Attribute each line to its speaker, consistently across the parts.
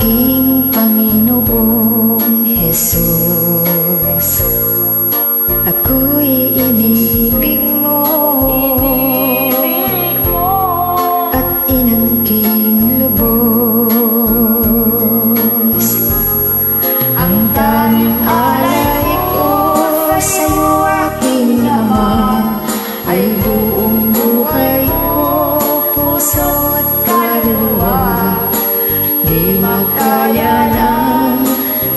Speaker 1: Aking Panginoong Jesus, ako'y inibig mo at inangking lubos. Ang tanging alay ko sa'yo, aking Ama, ay buong buhay ko, puso at kaluluwa. Di makaya ng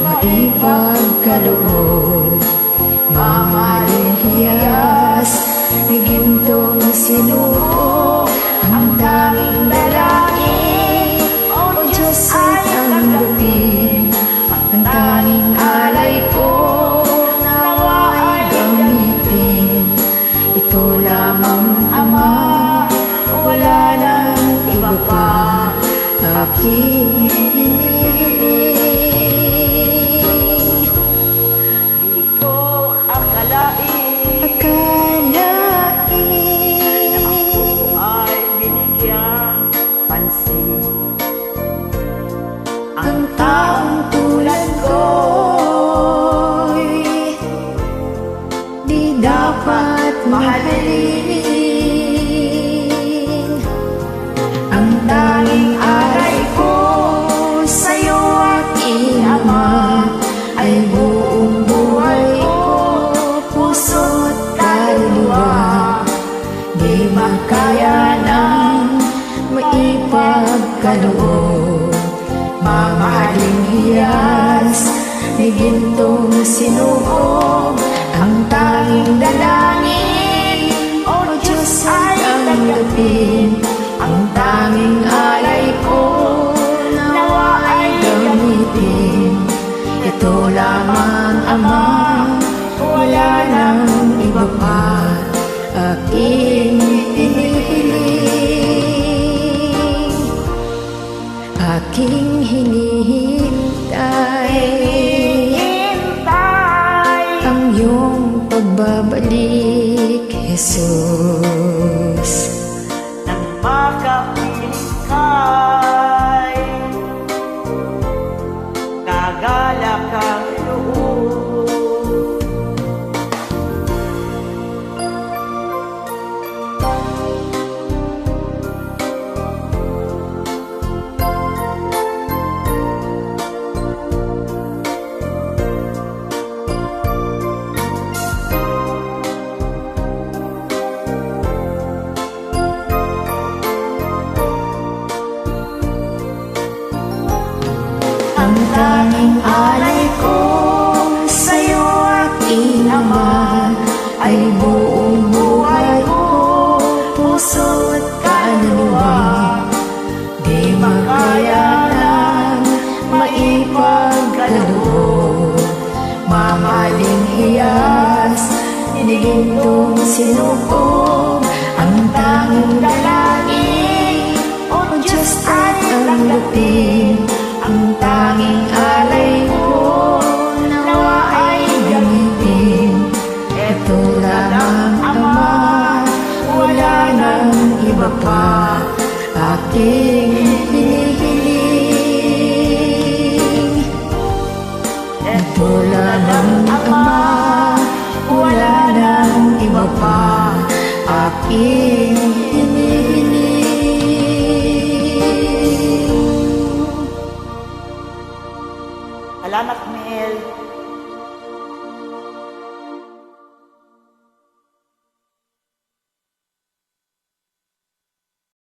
Speaker 1: maipagkaloob, mamahaling hiyas ni gintong sinuko. Ang tanging dalangin, O Diyos, ay tanggapin ang tanging alay ko, nawa ay gamitin. Ito lamang, Ama, wala nang iba pa aking hinihiling.
Speaker 2: Di ko akalain ay binigyan pansin
Speaker 1: ang taong tulad ko'y di dapat mahalin. Ang tanging aray ko sa'yo, aking Ama, ay buong buhay ko, puso at kaluluwa. Di makaya ng maipagkaloob, mamahaling hiyas ni gintong sinuko. Ang tanging dalangin, O Diyos, ay tanggapin ang tanging alay ko, nawa ay gamitin. Ito lamang, Ama, wala nang iba pa aking hinihiling. Aking hinihintay ang iyong pagbabalik, Jesus.
Speaker 2: nang makapiling ka'y nagalak ang loob.
Speaker 1: Ang tanging alay ko sa'yo, aking Ama, ay buong buhay ko, puso at kaluluwa. Di makaya ng maipagkaloob, mamahaling hiyas ni gintong sinuko. Ang tanging dalangin, O Diyos, ay tanggapin ang tanging alay ko, nawa ay gamitin. Ito lamang, Ama, wala nang iba pa aking hinihiling. Ito lamang, Ama, wala nang iba pa aking hinihiling.
Speaker 2: Salamat, Mel.